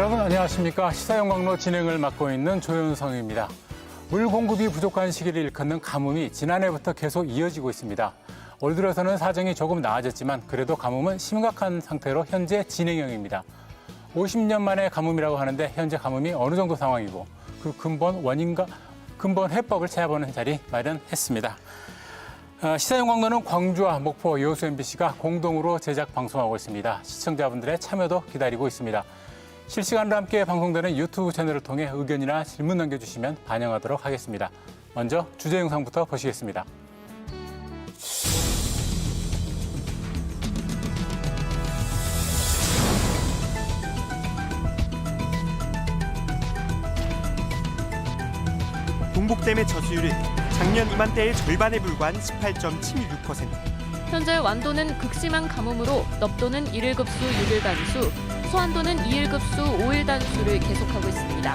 여러분 안녕하십니까. 시사영광로 진행을 맡고 있는 조윤성입니다. 물 공급이 부족한 시기를 일컫는 가뭄이 지난해부터 계속 이어지고 있습니다. 올 들어서는 사정이 조금 나아졌지만 그래도 가뭄은 심각한 상태로 현재 진행형입니다. 50년 만에 가뭄이라고 하는데 현재 가뭄이 어느 정도 상황이고 그 근본 원인과 근본 해법을 찾아보는 자리 마련했습니다. 시사영광로는 광주와 목포, 여수 MBC가 공동으로 제작 방송하고 있습니다. 시청자분들의 참여도 기다리고 있습니다. 실시간으로 함께 방송되는 유튜브 채널을 통해 의견이나 질문 남겨주시면 반영하도록 하겠습니다. 먼저 주제 영상부터 보시겠습니다. 동북댐의 저수율은 작년 이맘때의 절반에 불과한 18.76%. 현재 완도는 극심한 가뭄으로 넙도는 1일급수 6일 단수, 소환도는 2일급수 5일 단수를 계속하고 있습니다.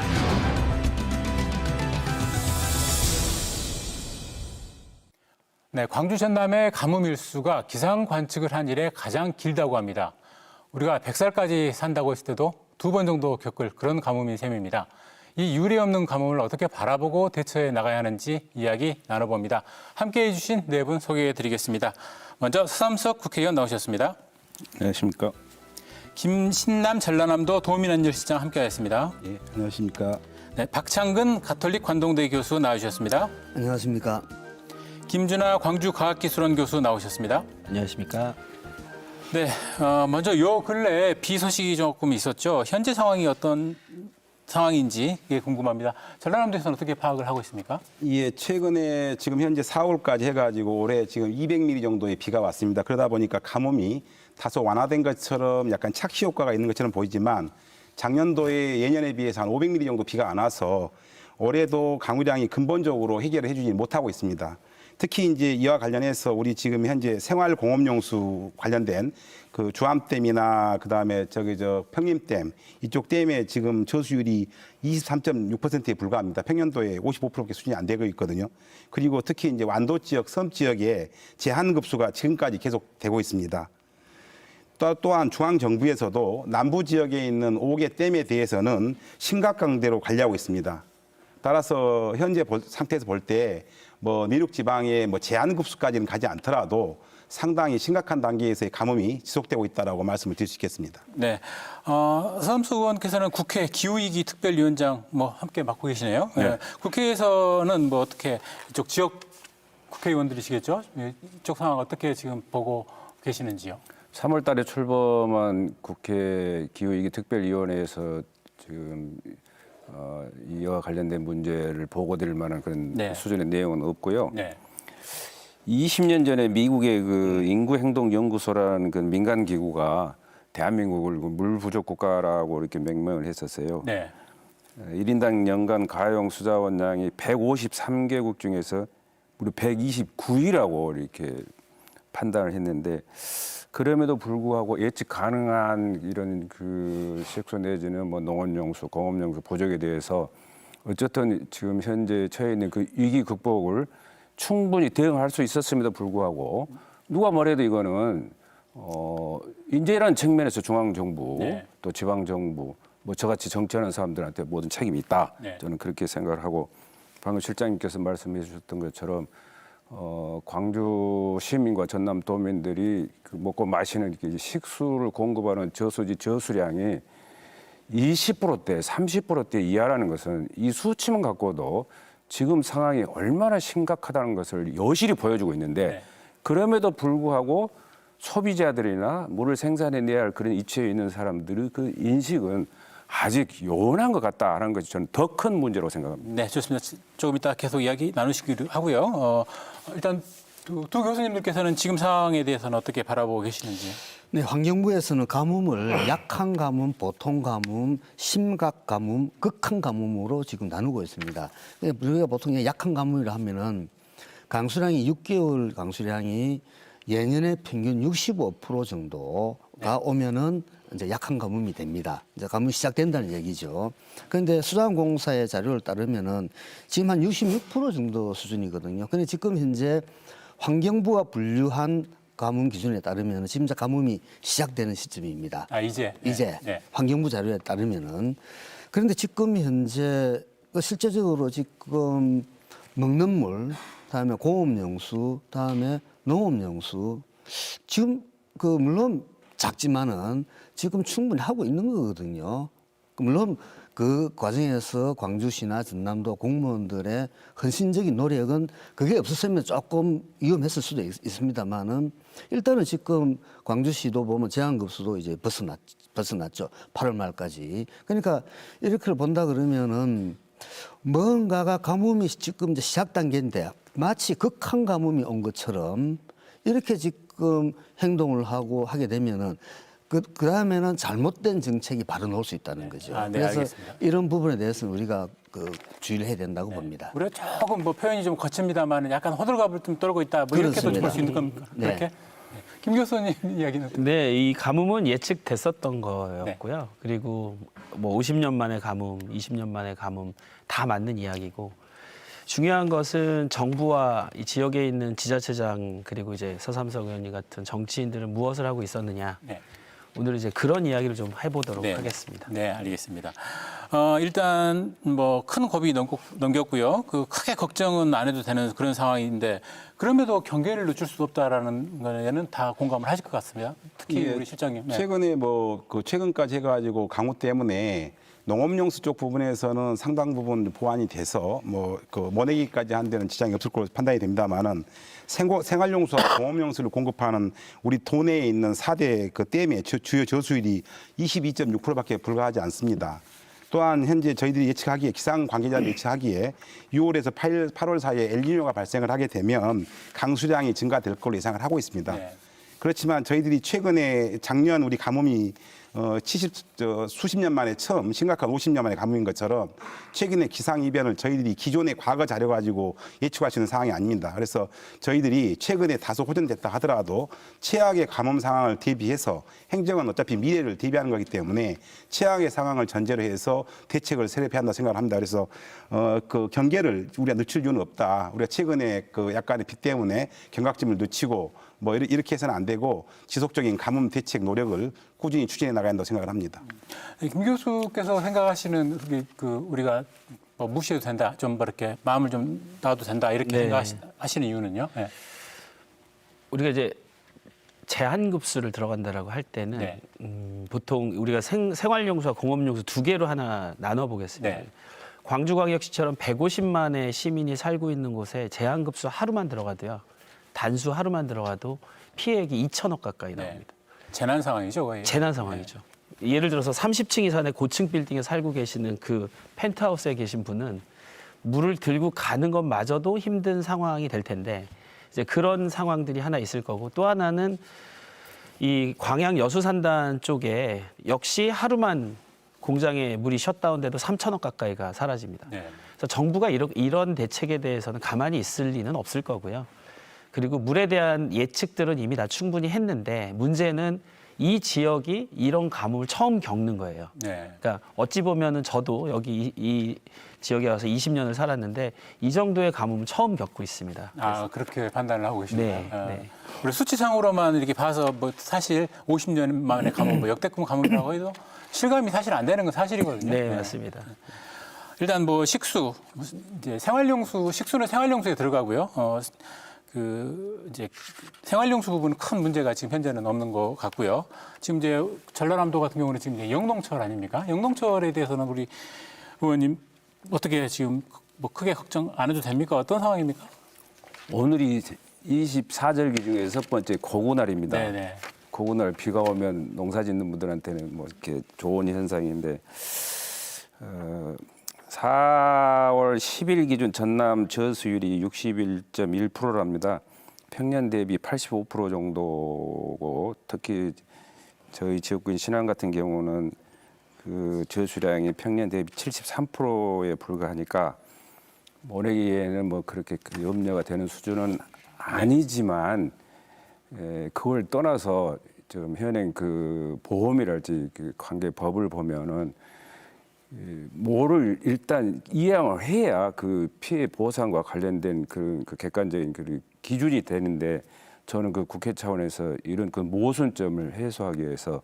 네, 광주 전남의 가뭄 일수가 기상 관측을 한 이래 가장 길다고 합니다. 우리가 100살까지 산다고 했을 때도 2번 정도 겪을 그런 가뭄인 셈입니다. 이 유례 없는 가뭄을 어떻게 바라보고 대처해 나가야 하는지 이야기 나눠봅니다. 함께해 주신 네 분 소개해드리겠습니다. 먼저 서삼석 국회의원 나오셨습니다. 안녕하십니까. 김신남 전라남도 도민안전시장 함께하셨습니다. 예, 안녕하십니까. 네, 박창근 가톨릭 관동대 교수 나오셨습니다. 안녕하십니까. 김준하 광주과학기술원 교수 나오셨습니다. 안녕하십니까. 네, 먼저 요 근래에 비 소식이 조금 있었죠. 현재 상황이 어떤 상황인지 이게 궁금합니다. 전라남도에서는 어떻게 파악을 하고 있습니까? 예, 최근에 지금 현재 4월까지 해가지고 올해 지금 200mm 정도의 비가 왔습니다. 그러다 보니까 가뭄이 다소 완화된 것처럼 약간 착시 효과가 있는 것처럼 보이지만 작년도에 예년에 비해서 한 500mm 정도 비가 안 와서 올해도 강우량이 근본적으로 해결을 해주지 못하고 있습니다. 특히 이제 이와 관련해서 우리 지금 현재 생활공업용수 관련된 그 주암댐이나 그다음에 평림댐 이쪽 댐에 지금 저수율이 23.6%에 불과합니다. 평년도에 55%의 수준이 안 되고 있거든요. 그리고 특히 이제 완도 지역, 섬 지역에 제한 급수가 지금까지 계속되고 있습니다. 또한 중앙 정부에서도 남부 지역에 있는 5개 댐에 대해서는 심각강대로 관리하고 있습니다. 따라서 현재 상태에서 볼 때 내륙 지방의 제한 급수까지는 가지 않더라도 상당히 심각한 단계에서의 가뭄이 지속되고 있다라고 말씀을 드릴 수 있겠습니다. 네, 서삼수 의원께서는 국회 기후위기 특별위원장 함께 맡고 계시네요. 네. 국회에서는 어떻게 이쪽 지역 국회의원들이시겠죠? 이쪽 상황 어떻게 지금 보고 계시는지요? 3월 달에 출범한 국회 기후위기 특별위원회에서 지금 이와 관련된 문제를 보고드릴 만한 그런 네. 수준의 내용은 없고요. 네. 20년 전에 미국의 그 인구행동연구소라는 그 민간 기구가 대한민국을 물 부족 국가라고 이렇게 명명을 했었어요. 네. 1인당 연간 가용 수자원량이 153개국 중에서 무려 129위라고 이렇게 판단을 했는데 그럼에도 불구하고 예측 가능한 이런 그 식수 내지는 농업용수, 공업용수 부족에 대해서 어쨌든 지금 현재 처해 있는 그 위기 극복을 충분히 대응할 수 있었음에도 불구하고 누가 뭐래도 이거는 인재라는 측면에서 중앙정부 네. 또 지방정부 저같이 정치하는 사람들한테 모든 책임이 있다. 네. 저는 그렇게 생각을 하고 방금 실장님께서 말씀해 주셨던 것처럼 광주 시민과 전남 도민들이 그 먹고 마시는 식수를 공급하는 저수지 저수량이 20%대, 30%대 이하라는 것은 이 수치만 갖고도 지금 상황이 얼마나 심각하다는 것을 여실히 보여주고 있는데 네. 그럼에도 불구하고 소비자들이나 물을 생산해내야 할 그런 이치에 있는 사람들의 그 인식은 아직 요원한 것 같다라는 것이 저는 더 큰 문제라고 생각합니다. 네, 좋습니다. 조금 이따 계속 이야기 나누시기로 하고요. 일단 두 교수님들께서는 지금 상황에 대해서는 어떻게 바라보고 계시는지. 네, 환경부에서는 가뭄을 약한 가뭄, 보통 가뭄, 심각 가뭄, 극한 가뭄으로 지금 나누고 있습니다. 우리가 보통 약한 가뭄이라 하면은 강수량이 6개월 강수량이 예년의 평균 65% 정도가 오면은 이제 약한 가뭄이 됩니다. 이제 가뭄이 시작된다는 얘기죠. 그런데 수자원공사의 자료를 따르면은 지금 한 66% 정도 수준이거든요. 근데 지금 현재 환경부가 분류한 가뭄 기준에 따르면 지금 이제 가뭄이 시작되는 시점입니다. 아, 이제. 이제 네. 환경부 자료에 따르면은 그런데 지금 현재 실제적으로 지금 먹는 물, 다음에 공업용수, 다음에 농업용수 지금 그 물론 작지만은 지금 충분히 하고 있는 거거든요. 물론 그 과정에서 광주시나 전남도 공무원들의 헌신적인 노력은 그게 없었으면 조금 위험했을 수도 있습니다만은 일단은 지금 광주시도 보면 제한급수도 이제 벗어났죠. 8월 말까지. 그러니까 이렇게 본다 그러면은 뭔가가 가뭄이 지금 이제 시작 단계인데 마치 극한 가뭄이 온 것처럼 이렇게 지금 행동을 하게 되면은 그 다음에는 잘못된 정책이 바로 나올 수 있다는 거죠. 아, 네, 그래서 알겠습니다. 이런 부분에 대해서는 우리가 그 주의를 해야 된다고 봅니다. 우리가 조금 뭐 표현이 좀 거칩니다만 약간 호들갑을 좀 떨고 있다. 뭐 이렇게도 그렇습니다. 볼 수 있는 겁니까? 네. 그렇게? 네. 김 교수님 이야기는 어떻게? 네, 이 가뭄은 예측됐었던 거였고요. 그리고 뭐 50년 만의 가뭄, 20년 만의 가뭄 다 맞는 이야기고 중요한 것은 정부와 이 지역에 있는 지자체장 그리고 이제 서삼석 의원님 같은 정치인들은 무엇을 하고 있었느냐. 네. 오늘 이제 그런 이야기를 좀 해보도록 네. 하겠습니다. 네, 알겠습니다. 일단 뭐 큰 고비 넘겼고요. 그 크게 걱정은 안 해도 되는 그런 상황인데 그럼에도 경계를 늦출 수 없다라는 거에는 다 공감을 하실 것 같습니다. 특히 예, 우리 실장님. 네. 최근에 뭐 그 최근까지 해가지고 강우 때문에 농업용수 쪽 부분에서는 상당 부분 보완이 돼서 뭐 그 모내기까지 한 데는 지장이 없을 걸로 판단이 됩니다만은 생활용수와 공업용수를 공급하는 우리 도내에 있는 4대 그 댐의 주요 저수율이 22.6%밖에 불과하지 않습니다. 또한 현재 저희들이 예측하기에 기상 관계자들 예측하기에 6월에서 8월 사이에 엘니뇨가 발생을 하게 되면 강수량이 증가될 걸로 예상을 하고 있습니다. 네. 그렇지만 저희들이 최근에 작년 우리 가뭄이 수십 년 만에 처음 심각한 50년 만에 가뭄인 것처럼 최근에 기상 이변을 저희들이 기존의 과거 자료 가지고 예측할 수 있는 상황이 아닙니다. 그래서 저희들이 최근에 다소 호전됐다 하더라도 최악의 가뭄 상황을 대비해서 행정은 어차피 미래를 대비하는 거기 때문에 최악의 상황을 전제로 해서 대책을 세력해야 한다 생각을 합니다. 그래서 그 경계를 우리가 늦출 이유는 없다. 우리가 최근에 그 약간의 비 때문에 경각심을 늦추고 뭐 이렇게 해서는 안 되고 지속적인 가뭄 대책 노력을 꾸준히 추진해 나가야 한다고 생각을 합니다. 김 교수께서 생각하시는 우리가 뭐 무시해도 된다, 좀 이렇게 마음을 좀 놔도 된다 이렇게 네. 생각하시는 이유는요? 네. 우리가 이제 제한급수를 들어간다라고 할 때는 네. 보통 우리가 생활용수와 공업용수 두 개로 하나 나눠보겠습니다. 네. 광주광역시처럼 150만의 시민이 살고 있는 곳에 제한급수 하루만 들어가도요. 단수 하루만 들어가도 피해액이 2천억 가까이 나옵니다. 재난 상황이죠, 거의. 재난 상황이죠. 예를 들어서 30층 이상의 고층 빌딩에 살고 계시는 그 펜트하우스에 계신 분은 물을 들고 가는 것마저도 힘든 상황이 될 텐데 이제 그런 상황들이 하나 있을 거고 또 하나는 이 광양 여수산단 쪽에 역시 하루만 공장에 물이 셧다운돼도 3천억 가까이가 사라집니다. 네. 그래서 정부가 이런 대책에 대해서는 가만히 있을 리는 없을 거고요. 그리고 물에 대한 예측들은 이미 다 충분히 했는데 문제는 이 지역이 이런 가뭄을 처음 겪는 거예요. 네. 그러니까 어찌 보면은 저도 여기 이 지역에 와서 20년을 살았는데 이 정도의 가뭄을 처음 겪고 있습니다. 아, 그렇게 판단을 하고 계십니다. 네, 네. 우리 수치상으로만 이렇게 봐서 뭐 사실 50년 만에 가뭄, 뭐 역대급 가뭄이라고 해도 실감이 사실 안 되는 건 사실이거든요. 네, 맞습니다. 일단 뭐 식수, 이제 생활용수, 식수는 생활용수에 들어가고요. 이제 생활용수 부분은 큰 문제가 지금 현재는 없는 것 같고요. 지금 이제 전라남도 같은 경우는 지금 이제 영농철 아닙니까? 영농철에 대해서는 우리 의원님 어떻게 지금 뭐 크게 걱정 안 해도 됩니까? 어떤 상황입니까? 오늘이 24절기 중에 첫 번째 고구날입니다. 네네. 고구날 비가 오면 농사 짓는 분들한테는 뭐 이렇게 좋은 현상인데 4월 10일 기준 전남 저수율이 61.1%랍니다. 평년 대비 85% 정도고 특히 저희 지역구인 신안 같은 경우는 그 저수량이 평년 대비 73%에 불과하니까 모내기에는 뭐 그렇게 그 염려가 되는 수준은 아니지만 그걸 떠나서 좀 현행 그 보험이랄지 그 관계 법을 보면은 뭐를 일단 이양을 해야 그 피해 보상과 관련된 그 객관적인 그 기준이 되는데 저는 그 국회 차원에서 이런 그 모순점을 해소하기 위해서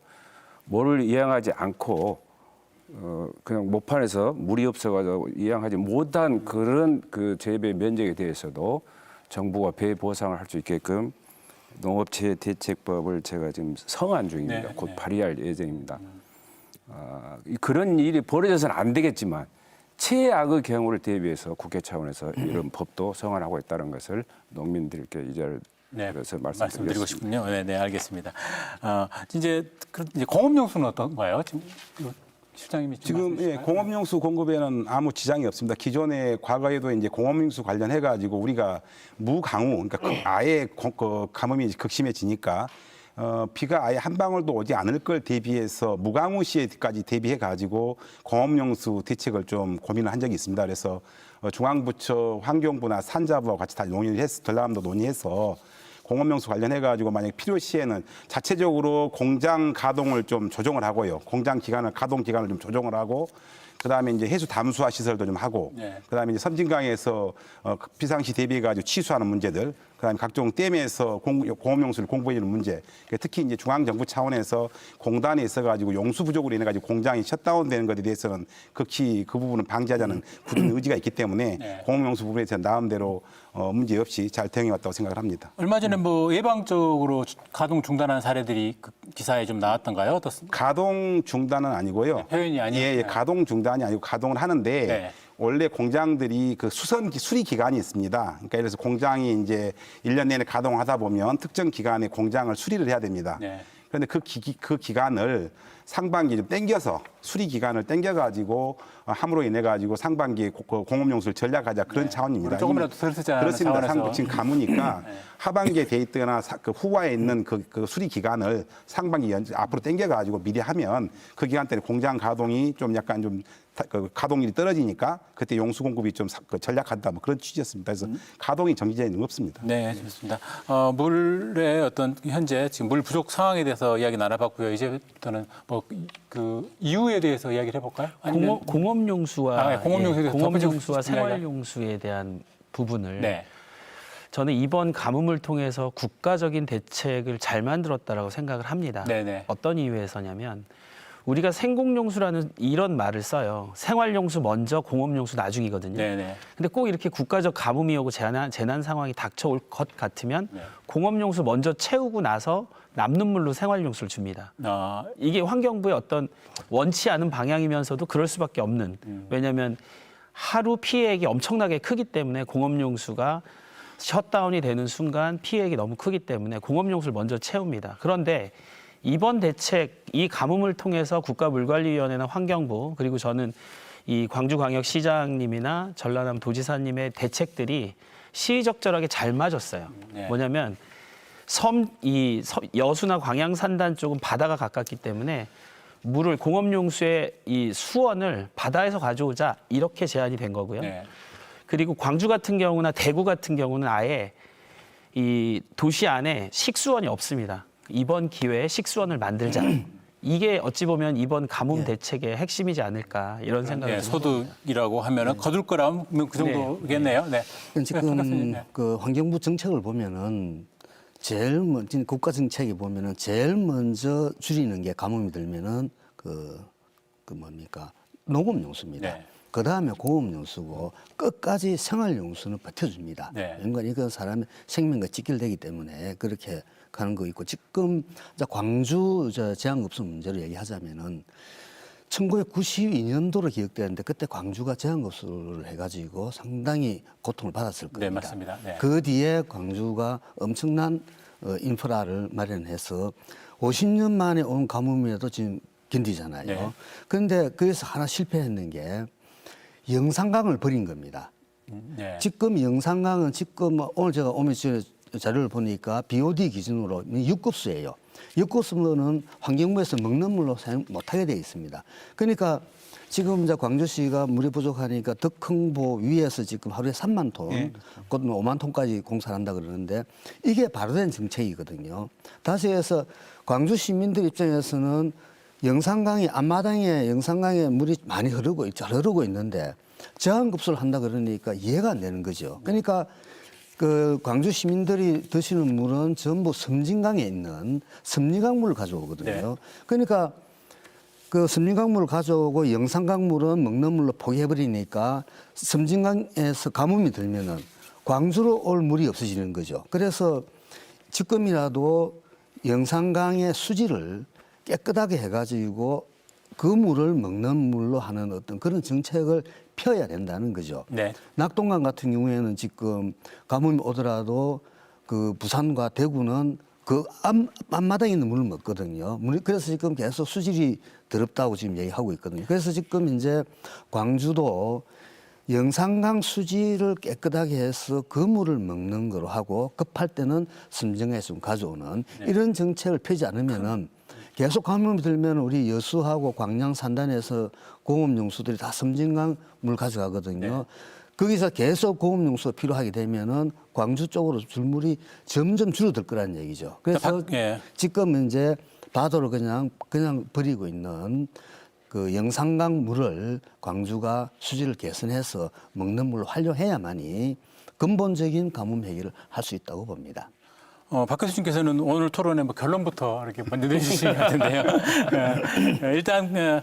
뭐를 이양하지 않고 그냥 모판에서 물이 없어가지고 이양하지 못한 그런 그 재배 면적에 대해서도 정부가 배 보상을 할 수 있게끔 농업체계 대책법을 제가 지금 성안 중입니다. 네, 곧 네. 발의할 예정입니다. 그런 일이 벌어져서는 안 되겠지만 최악의 경우를 대비해서 국회 차원에서 이런 법도 성안하고 있다는 것을 농민들께 이 자리를 네, 그래서 말씀드리고 말씀드리겠습니다. 싶군요. 네, 네, 알겠습니다. 이제 공업용수는 어떤가요? 지금 실장님이 지금 예, 공업용수 공급에는 아무 지장이 없습니다. 기존에 과거에도 이제 공업용수 관련해 가지고 우리가 무강우, 그러니까 아예 가뭄이 극심해지니까 비가 아예 한 방울도 오지 않을 걸 대비해서 무강우 시에까지 대비해 가지고 공업용수 대책을 좀 고민을 한 적이 있습니다. 그래서 중앙부처 환경부나 산자부와 같이 다 논의해서 전라남도 논의해서 공업용수 관련해 가지고 만약 필요 시에는 자체적으로 공장 가동을 좀 조정을 하고요. 공장 기간을 가동 기간을 좀 조정을 하고 그다음에 이제 해수 담수화 시설도 좀 하고 네. 그다음에 이제 선진강에서 비상시 대비해 가지고 취수하는 문제들 그다음에 각종 댐에서 공업용수를 공급해주는 문제 특히 이제 중앙정부 차원에서 공단에 있어가지고 용수 부족으로 인해 가지고 공장이 셧다운되는 것에 대해서는 극히 그 부분은 방지하자는 굳은 의지가 있기 때문에 네. 공업용수 부분에 대해서 나름대로 문제 없이 잘 대응해 왔다고 생각을 합니다. 얼마 전에 뭐 예방적으로 가동 중단한 사례들이 그 기사에 좀 나왔던가요? 어떻습니까? 가동 중단은 아니고요. 표현이 아니에요? 예, 네. 가동 중단이 아니고 가동을 하는데 네. 원래 공장들이 그 수리 기간이 있습니다. 그러니까 예를 들어서 공장이 이제 1년 내내 가동하다 보면 특정 기간에 공장을 수리를 해야 됩니다. 네. 그런데 그 기간을 상반기 좀 땡겨서 수리 기간을 땡겨가지고 함으로 인해 가지고 상반기에 공업용수를 전략하자 그런 차원입니다. 조금이라도 덜 쓰자는 그렇습니다. 차원에서. 지금 가무니까 하반기에 돼 있거나 그 후과에 있는 그 수리 기간을 상반기 앞으로 땡겨가지고 미리 하면 그 기간 때문에 공장 가동이 좀 약간 좀 가동률이 떨어지니까 그때 용수 공급이 좀 전략한다 뭐 그런 취지였습니다. 그래서 가동이 정지되는 없습니다. 네, 좋습니다. 물의 어떤 현재 지금 물 부족 상황에 대해서 이야기 나눠봤고요. 이제부터는 뭐 그 이유에 대해서 이야기를 해볼까요? 아니면 공업용수와 공업용수에 대해서 공업용수와 덧붙이고 생활용수에 대한 부분을 네, 저는 이번 가뭄을 통해서 국가적인 대책을 잘 만들었다라고 생각을 합니다. 네네. 어떤 이유에서냐면 우리가 생공용수라는 이런 말을 써요. 생활용수 먼저, 공업용수 나중이거든요. 네네. 근데 꼭 이렇게 국가적 가뭄이 오고 재난 상황이 닥쳐올 것 같으면 네. 공업용수 먼저 채우고 나서 남는 물로 생활용수를 줍니다. 이게 환경부의 어떤 원치 않은 방향이면서도 그럴 수밖에 없는. 왜냐하면 하루 피해액이 엄청나게 크기 때문에 공업용수가 셧다운이 되는 순간 피해액이 너무 크기 때문에 공업용수를 먼저 채웁니다. 그런데 이번 대책, 이 가뭄을 통해서 국가물관리위원회나 환경부 그리고 저는 이 광주광역시장님이나 전라남 도지사님의 대책들이 시의적절하게 잘 맞았어요. 네. 뭐냐면 여수나 광양산단 쪽은 바다가 가깝기 때문에 물을 공업용수의 이 수원을 바다에서 가져오자 이렇게 제안이 된 거고요. 네. 그리고 광주 같은 경우나 대구 같은 경우는 아예 이 도시 안에 식수원이 없습니다. 이번 기회에 식수원을 만들자. 이게 어찌 보면 이번 가뭄 대책의 핵심이지 않을까 이런 생각이 네, 듭니다. 소득이라고 하면은 거둘 거라면 그 정도겠네요. 네. 지금 그 환경부 정책을 보면은 국가 정책에 보면은 제일 먼저 줄이는 게 가뭄이 들면은 농업용수입니다. 네. 그 다음에 공업용수고 끝까지 생활용수는 버텨줍니다. 네. 인간 이건 사람의 생명과 직결되기 때문에 그렇게 가는 거 있고 지금 광주 제한급수 문제로 얘기하자면은 1992년도로 기억되는데 그때 광주가 제한급수를 해가지고 상당히 고통을 받았을 겁니다. 네, 맞습니다. 네. 그 뒤에 광주가 엄청난 인프라를 마련해서 50년 만에 온 가뭄이라도 지금 견디잖아요. 네. 그런데 거기서 하나 실패했는 게 영산강을 버린 겁니다. 네. 지금 영산강은 지금 오늘 제가 오면서 자료를 보니까 BOD 기준으로 6급수예요. 6급수는 환경부에서 먹는 물로 사용 못하게 되어 있습니다. 그러니까 지금 이제 광주시가 물이 부족하니까 덕흥보 위에서 지금 하루에 3만 톤, 곧 5만 톤까지 공사를 한다 그러는데 이게 바로 된 정책이거든요. 다시 해서 광주 시민들 입장에서는 영산강이 앞마당에 영산강에 물이 많이 잘 흐르고 있는데 저항급수를 한다 그러니까 이해가 안 되는 거죠. 그러니까 그 광주 시민들이 드시는 물은 전부 섬진강에 있는 섬리강물을 가져오거든요. 네. 그러니까 그 섬진강물을 가져오고 영산강물은 먹는 물로 포기해버리니까 섬진강에서 가뭄이 들면은 광주로 올 물이 없어지는 거죠. 그래서 지금이라도 영산강의 수질을 깨끗하게 해가지고 그 물을 먹는 물로 하는 어떤 그런 정책을 펴야 된다는 거죠. 네. 낙동강 같은 경우에는 지금 가뭄이 오더라도 그 부산과 대구는 그 앞마당에 있는 물을 먹거든요. 그래서 지금 계속 수질이 더럽다고 지금 얘기하고 있거든요. 그래서 지금 이제 광주도 영산강 수질을 깨끗하게 해서 그 물을 먹는 거로 하고 급할 때는 섬정에서 좀 가져오는 이런 정책을 펴지 않으면은 계속 가뭄이 들면 우리 여수하고 광양 산단에서 공업용수들이 다 섬진강 물 가져가거든요. 거기서 계속 공업용수가 필요하게 되면은 광주 쪽으로 줄물이 점점 줄어들 거라는 얘기죠. 그래서 지금 이제 바다로 그냥 버리고 있는 그 영산강 물을 광주가 수질을 개선해서 먹는 물로 활용해야만이 근본적인 가뭄 해결을 할 수 있다고 봅니다. 박 교수님께서는 오늘 토론의 뭐 결론부터 이렇게 먼저 내주신 것 같은데요. 일단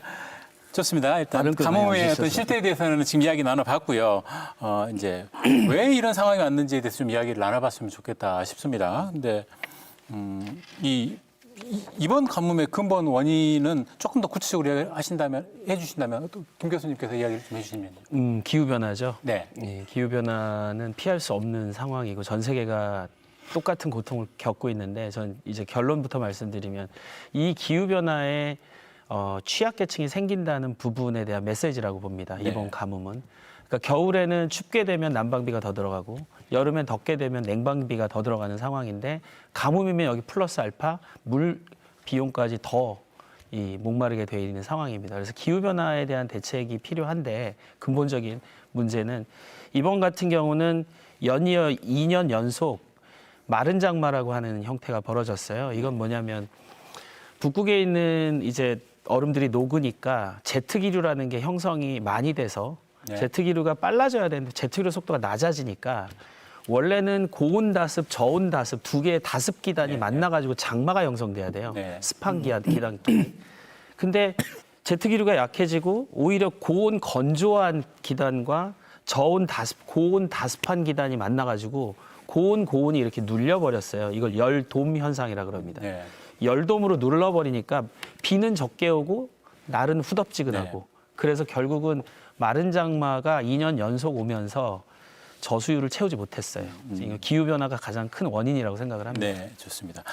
좋습니다. 일단 가뭄의 어떤 실태에 대해서는 지금 이야기 나눠봤고요. 이제 왜 이런 상황이 왔는지에 대해서 좀 이야기를 나눠봤으면 좋겠다 싶습니다. 근데 이번 가뭄의 근본 원인은 조금 더 구체적으로 해주신다면 김 교수님께서 이야기를 좀 해주시면요. 기후 변화죠. 네. 예, 기후 변화는 피할 수 없는 상황이고 전 세계가 똑같은 고통을 겪고 있는데 전 이제 결론부터 말씀드리면 이 기후 변화에 취약계층이 생긴다는 부분에 대한 메시지라고 봅니다. 이번 네. 가뭄은. 그러니까 겨울에는 춥게 되면 난방비가 더 들어가고 여름엔 덥게 되면 냉방비가 더 들어가는 상황인데 가뭄이면 여기 플러스 알파 물 비용까지 더 목마르게 되어 있는 상황입니다. 그래서 기후 변화에 대한 대책이 필요한데 근본적인 문제는 이번 같은 경우는 연이어 2년 연속 마른 장마라고 하는 형태가 벌어졌어요. 이건 뭐냐면 북극에 있는 이제 얼음들이 녹으니까 제트기류라는 게 형성이 많이 돼서 제트기류가 빨라져야 되는데 제트기류 속도가 낮아지니까 원래는 고온다습, 저온다습 두 개의 다습 기단이 만나가지고 장마가 형성돼야 돼요. 습한 기단. 근데 제트기류가 약해지고 오히려 고온 건조한 기단과 고온 다습한 기단이 만나가지고 고온이 이렇게 눌려버렸어요. 이걸 열돔 현상이라 그럽니다. 열돔으로 눌러버리니까 비는 적게 오고 날은 후덥지근하고 그래서 결국은 마른 장마가 2년 연속 오면서 저수율을 채우지 못했어요. 기후 변화가 가장 큰 원인이라고 생각을 합니다. 네, 좋습니다.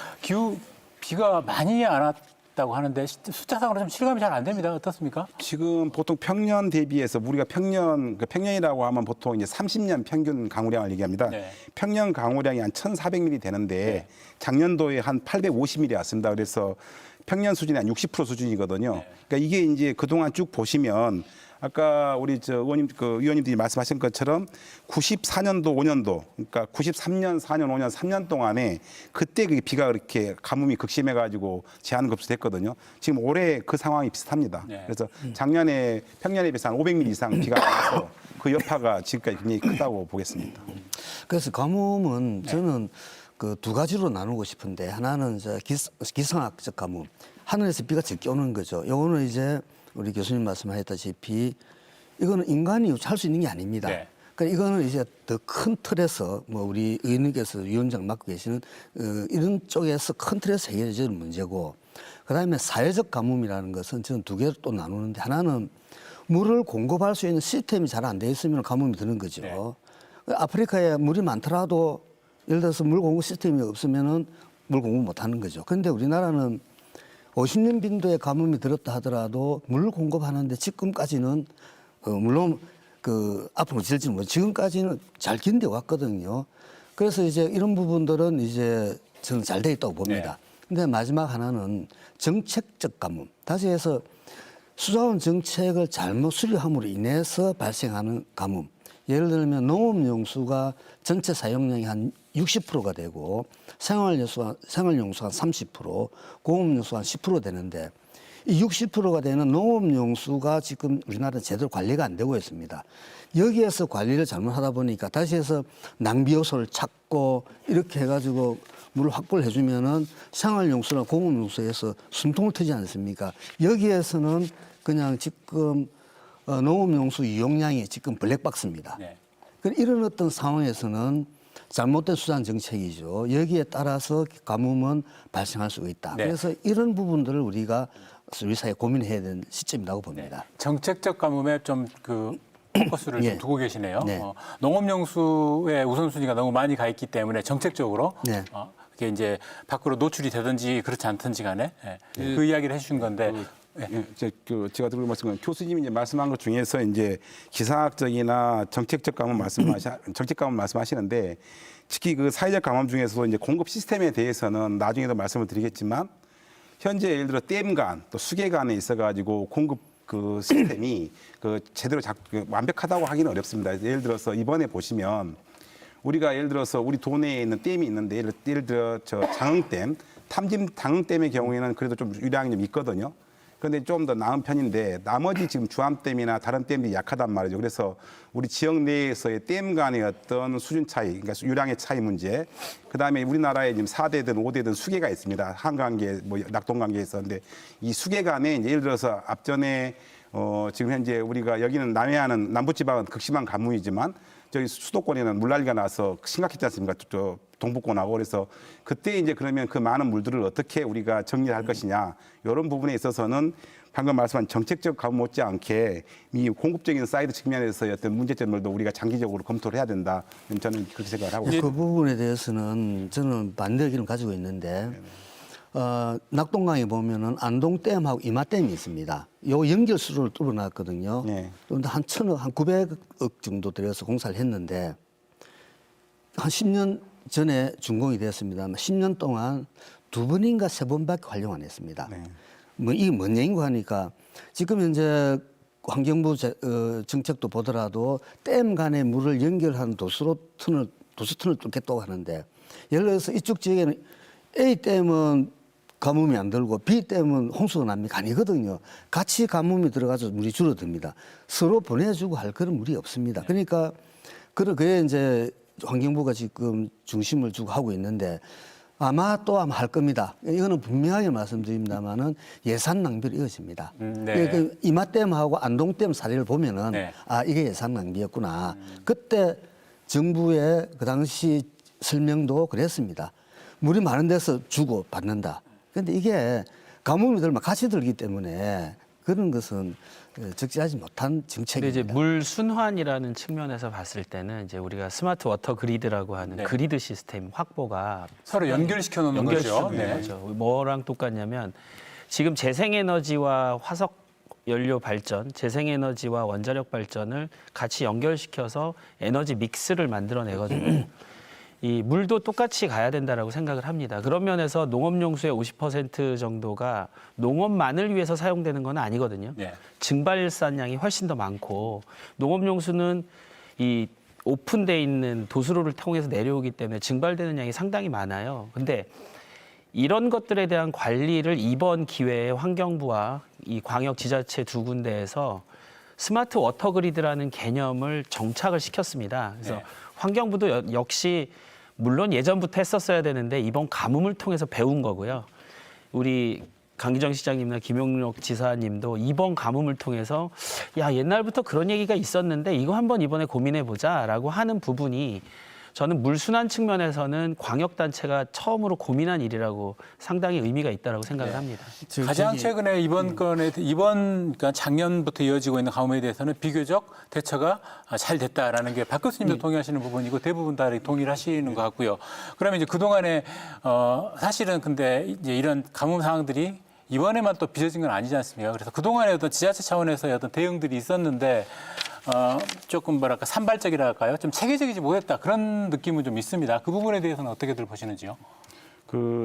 비가 많이 안 왔다고 하는데 숫자상으로 좀 실감이 잘 안 됩니다. 어떻습니까? 지금 보통 평년 대비해서 우리가 평년이라고 하면 보통 이제 30년 평균 강우량을 얘기합니다. 평년 강우량이 한 1,400mm 되는데 작년도에 한 850mm 왔습니다. 그래서 평년 수준이 한 60% 수준이거든요. 그러니까 이게 이제 그동안 쭉 보시면 아까 우리 위원님들이 말씀하신 것처럼 94년도, 5년도, 그러니까 93년, 4년, 5년, 3년 동안에 그때 그 비가 그렇게 가뭄이 극심해가지고 제한 급수됐거든요. 지금 올해 그 상황이 비슷합니다. 그래서 작년에 평년에 비해서 한 500mm 이상 비가 와서 그 여파가 지금까지 굉장히 크다고 보겠습니다. 그래서 가뭄은 저는 그 두 가지로 나누고 싶은데 하나는 기상학적 가뭄, 하늘에서 비가 적게 오는 거죠. 요거는 이제 우리 교수님 말씀하셨다시피 이거는 인간이 할 수 있는 게 아닙니다. 그러니까 이거는 이제 더 큰 틀에서 뭐 우리 의원님께서 위원장 맡고 계시는 이런 쪽에서 큰 틀에서 해결해야 되는 문제고 그다음에 사회적 가뭄이라는 것은 저는 두 개로 또 나누는데 하나는 물을 공급할 수 있는 시스템이 잘 안 돼 있으면 가뭄이 드는 거죠. 아프리카에 물이 많더라도 예를 들어서 물 공급 시스템이 없으면은 물 공급 못 하는 거죠. 그런데 우리나라는 50년 빈도에 가뭄이 들었다 하더라도 물 공급하는데 지금까지는 물론 그 앞으로 질지는 모르지만 지금까지는 잘 견뎌 왔거든요. 그래서 이제 이런 부분들은 이제 저는 잘 돼 있다고 봅니다. 근데 마지막 하나는 정책적 가뭄. 다시 해서 수자원 정책을 잘못 수립함으로 인해서 발생하는 가뭄. 예를 들면 농업용수가 전체 사용량이 한 60%가 되고 생활용수가 한 30%, 공업용수가 한 10% 되는데 이 60%가 되는 농업용수가 지금 우리나라 제대로 관리가 안 되고 있습니다. 여기에서 관리를 잘못하다 보니까 다시 해서 낭비 요소를 찾고 이렇게 해가지고 물을 확보를 해주면은 생활용수나 공업용수에서 숨통을 트지 않습니까? 여기에서는 그냥 지금 농업용수 이용량이 지금 블랙박스입니다. 네. 이런 어떤 상황에서는 잘못된 수산 정책이죠. 여기에 따라서 가뭄은 발생할 수 있다. 네. 그래서 이런 부분들을 우리가 우리 사회에 고민해야 되는 시점이라고 봅니다. 정책적 가뭄에 좀 그 포커스를 예. 좀 두고 계시네요. 네. 농업용수의 우선순위가 너무 많이 가 있기 때문에 정책적으로 네. 그게 이제 밖으로 노출이 되든지 그렇지 않든지 간에 그 이야기를 해주신 건데 예, 제가 들은 말씀은 교수님이 이제 말씀한 것 중에서 이제 기상학적이나 정책 가뭄 말씀하시는데 특히 그 사회적 가뭄 중에서도 이제 공급 시스템에 대해서는 나중에도 말씀을 드리겠지만 현재 예를 들어 댐간 또 수계간에 있어가지고 공급 그 시스템이 그 제대로 완벽하다고 하기는 어렵습니다. 예를 들어서 이번에 보시면 우리가 예를 들어서 우리 도내에 있는 댐이 있는데 예를 들어 저 장흥댐, 장흥댐의 경우에는 그래도 좀 유량이 좀 있거든요. 그런데 좀 더 나은 편인데 나머지 지금 주암댐이나 다른 댐이 약하단 말이죠. 그래서 우리 지역 내에서의 댐 간의 어떤 수준 차이, 그러니까 유량의 차이 문제, 그다음에 우리나라에 지금 4대든 5대든 수계가 있습니다. 한강계, 뭐 낙동강계에 있었는데 이 수계 간에 이제 예를 들어서 앞전에 지금 현재 우리가 여기는 남해안은 남부지방은 극심한 가뭄이지만 저희 수도권에는 물난리가 나서 심각했지 않습니까? 저 동북권하고. 그래서 그때 이제 그러면 그 많은 물들을 어떻게 우리가 정리할 것이냐 이런 부분에 있어서는 방금 말씀한 정책적 가뭄 못지않게 이 공급적인 사이드 측면에서의 어떤 문제점들도 우리가 장기적으로 검토를 해야 된다. 저는 그렇게 생각을 하고 있습니다. 그 부분에 대해서는 저는 반대 의견을 가지고 있는데 낙동강에 보면은 안동댐하고 이마댐이 있습니다. 요 연결수로를 뚫어놨거든요. 네. 그런데 한 1,000억, 한 900억 정도 들여서 공사를 했는데 한 10년 전에 준공이 되었습니다만 10년 동안 2번인가 3번밖에 활용 안 했습니다. 네. 뭐 이게 뭔 얘기인가 하니까 지금 현재 환경부 정책도 보더라도 댐 간의 물을 연결하는 도수튼을 뚫겠다고 하는데 예를 들어서 이쪽 지역에는 A댐은 가뭄이 안 들고 B댐은 홍수가 납니까? 아니거든요. 같이 가뭄이 들어가서 물이 줄어듭니다. 서로 보내주고 할 그런 물이 없습니다. 그러니까 그게 이제 환경부가 지금 중심을 두고 하고 있는데 아마 할 겁니다. 이거는 분명하게 말씀드립니다만은 예산 낭비로 이어집니다. 네. 그 이마댐하고 안동댐 사례를 보면은 네. 이게 예산 낭비였구나. 그때 정부의 그 당시 설명도 그랬습니다. 물이 많은 데서 주고 받는다. 그런데 이게 가뭄이 들면 같이 들기 때문에 그런 것은 적절하지 못한 근데 정책입니다. 이제 물 순환이라는 측면에서 봤을 때는 이제 우리가 스마트 워터 그리드라고 하는 네. 그리드 시스템 확보가 서로 연결시켜 놓는 거죠. 연결시키는 거죠. 뭐랑 똑같냐면 지금 재생에너지와 화석 연료 발전, 재생에너지와 원자력 발전을 같이 연결시켜서 에너지 믹스를 만들어내거든요. 이 물도 똑같이 가야 된다라고 생각을 합니다. 그런 면에서 농업용수의 50% 정도가 농업만을 위해서 사용되는 건 아니거든요. 네. 증발산량이 훨씬 더 많고 농업용수는 이 오픈돼 있는 도수로를 통해서 내려오기 때문에 증발되는 양이 상당히 많아요. 근데 이런 것들에 대한 관리를 이번 기회에 환경부와 이 광역 지자체 두 군데에서 스마트 워터 그리드라는 개념을 정착을 시켰습니다. 그래서 네. 환경부도 역시 물론 예전부터 했었어야 되는데 이번 가뭄을 통해서 배운 거고요. 우리 강기정 시장님이나 김용록 지사님도 이번 가뭄을 통해서 야 옛날부터 그런 얘기가 있었는데 이거 한번 이번에 고민해 보자라고 하는 부분이 저는 물 순환 측면에서는 광역 단체가 처음으로 고민한 일이라고 상당히 의미가 있다라고 생각을 합니다. 가장 최근에 그러니까 작년부터 이어지고 있는 가뭄에 대해서는 비교적 대처가 잘 됐다라는 게 박 교수님도 동의하시는 부분이고 대부분 다 동의를 하시는 것 같고요. 그러면 이제 그동안에 사실은 근데 이제 이런 가뭄 상황들이 이번에만 또 빚어진 건 아니지 않습니까? 그래서 그동안에 어떤 지자체 차원에서의 어떤 대응들이 있었는데 조금 뭐랄까 산발적이라 할까요? 좀 체계적이지 못했다 그런 느낌은 좀 있습니다. 그 부분에 대해서는 어떻게들 보시는지요?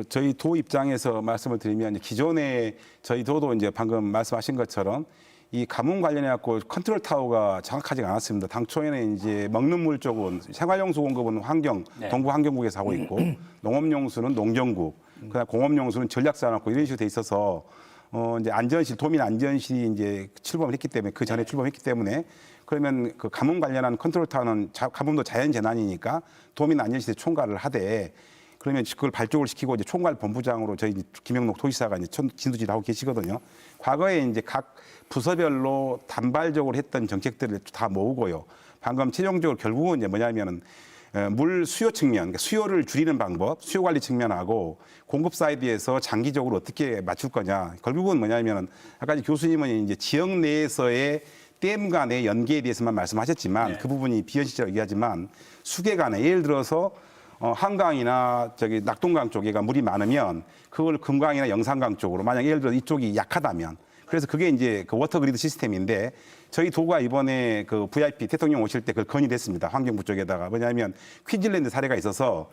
저희 도 입장에서 말씀을 드리면 기존에 저희 도도 이제 방금 말씀하신 것처럼 이 가뭄 관련해 갖고 컨트롤 타워가 정확하지가 않았습니다. 당초에는 이제 먹는 물 쪽은 생활용수 공급은 동부 환경국에서 하고 있고 농업용수는 농정국, 그다음 공업용수는 전략산업국 이런 식으로 돼 있어서 이제 안전실, 도민 안전실이 이제 출범을 했기 때문에 그 전에 출범했기 때문에 그러면 그 가뭄 관련한 컨트롤 타워는 가뭄도 자연 재난이니까 도민 안전실에 총괄을 하되 그러면 그걸 발족을 시키고 이제 총괄 본부장으로 저희 김영록 도지사가 이제 진두지를 하고 계시거든요. 과거에 이제 각 부서별로 단발적으로 했던 정책들을 다 모으고요. 방금 최종적으로 결국은 이제 뭐냐면은 물 수요 측면, 그러니까 수요를 줄이는 방법, 수요 관리 측면하고 공급 사이드에서 장기적으로 어떻게 맞출 거냐. 결국은 뭐냐면은 아까 교수님은 이제 지역 내에서의 댐 간의 연계에 대해서만 말씀하셨지만 그 부분이 비현실적이라고 얘기하지만 수계 간에 예를 들어서 한강이나 저기 낙동강 쪽에가 물이 많으면 그걸 금강이나 영산강 쪽으로 만약 예를 들어 이쪽이 약하다면 그래서 그게 이제 그 워터그리드 시스템인데 저희 도가 이번에 그 VIP 대통령 오실 때 그걸 건의했습니다. 환경부 쪽에다가 뭐냐면 퀸즐랜드 사례가 있어서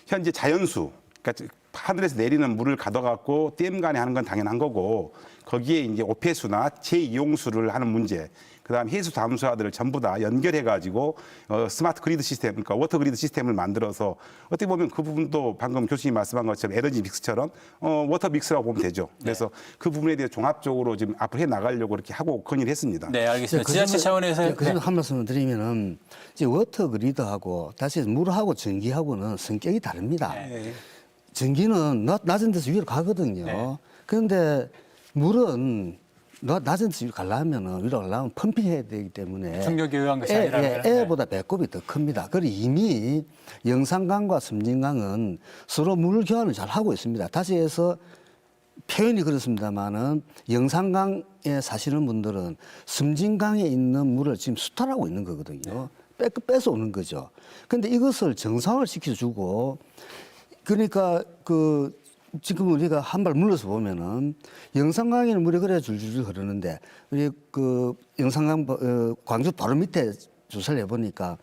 현재 자연수 그러니까 하늘에서 내리는 물을 가둬갖고 댐 간에 하는 건 당연한 거고 거기에 이제 오폐수나 재이용수를 하는 문제, 그다음 해수 담수화들을 전부 다 연결해가지고 스마트 그리드 시스템, 그러니까 워터 그리드 시스템을 만들어서 어떻게 보면 그 부분도 방금 교수님 말씀한 것처럼 에너지 믹스처럼 워터 믹스라고 보면 되죠. 그래서 그 부분에 대해 종합적으로 지금 앞으로 해 나가려고 이렇게 하고 건의를 했습니다. 네, 알겠습니다. 지자체 차원에서 그 점을 한 말씀을 드리면은 이제 워터 그리드하고 다시 물하고 전기하고는 성격이 다릅니다. 전기는 낮은 데서 위로 가거든요. 그런데 물은 낮은 데서 위로 가려면 위로 가려면 펌핑해야 되기 때문에 중력에 의한 것이 아니라 애보다 배꼽이 더 큽니다. 그리고 이미 영산강과 섬진강은 서로 물 교환을 잘 하고 있습니다. 다시 해서 표현이 그렇습니다만은 영산강에 사시는 분들은 섬진강에 있는 물을 지금 수탈하고 있는 거거든요. 뺏어 오는 거죠. 그런데 이것을 정상을 시켜주고 그러니까 지금 우리가 한 발 물러서 보면은 영산강에는 물이 그래 줄줄 흐르는데 우리 그 영산강 광주 바로 밑에 조사를 해보니까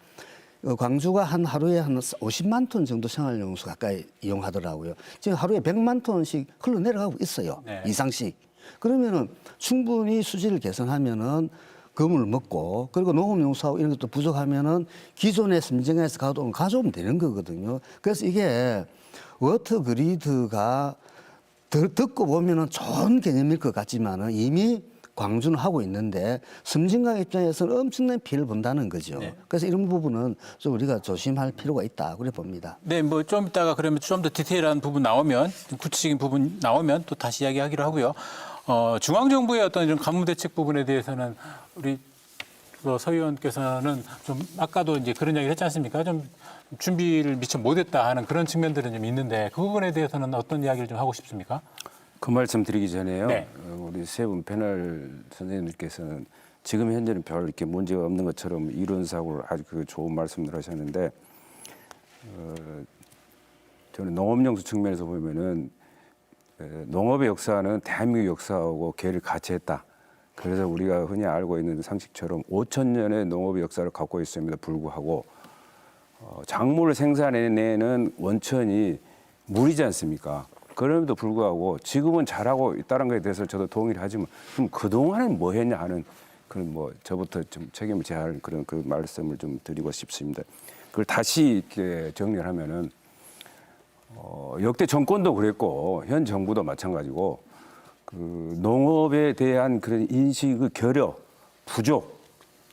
광주가 한 하루에 한 50만 톤 정도 생활용수 가까이 이용하더라고요. 지금 하루에 100만 톤씩 흘러내려가고 있어요. 이상씩. 그러면은 충분히 수질을 개선하면은 그 물을 먹고 그리고 농업용수하고 이런 것도 부족하면은 기존의 섬진강에서 가져오면 되는 거거든요. 그래서 이게 워터 그리드가 듣고 보면은 좋은 개념일 것 같지만은 이미 광주는 하고 있는데 섬진강 입장에서는 엄청난 피해를 본다는 거죠. 그래서 이런 부분은 좀 우리가 조심할 필요가 있다 그래 봅니다. 네, 뭐 좀 이따가 그러면 좀 더 디테일한 부분 나오면 구체적인 부분 나오면 또 다시 이야기하기로 하고요. 중앙 정부의 어떤 이런 가뭄 대책 부분에 대해서는 우리 서 의원께서는 좀 아까도 이제 그런 이야기를 했지 않습니까? 좀 준비를 미처 못했다 하는 그런 측면들은 좀 있는데 그 부분에 대해서는 어떤 이야기를 좀 하고 싶습니까? 그 말씀 드리기 전에요. 네. 우리 세 분 패널 선생님들께서는 지금 현재는 별 이렇게 문제가 없는 것처럼 이론사고를 아주 좋은 말씀을 하셨는데 저는 농업용수 측면에서 보면은 농업의 역사는 대한민국 역사하고 괴를 같이 했다. 그래서 우리가 흔히 알고 있는 상식처럼 5,000년의 농업의 역사를 갖고 있음에도 불구하고 작물을 생산해내는 원천이 물이지 않습니까? 그럼에도 불구하고 지금은 잘하고 있다는 것에 대해서 저도 동의를 하지만 그럼 그동안은 뭐 했냐 하는 그런 뭐 저부터 좀 책임을 져야 할 그런 그 말씀을 좀 드리고 싶습니다. 그걸 다시 이렇게 정리를 하면은 역대 정권도 그랬고 현 정부도 마찬가지고 그 농업에 대한 그런 인식의 결여, 부족,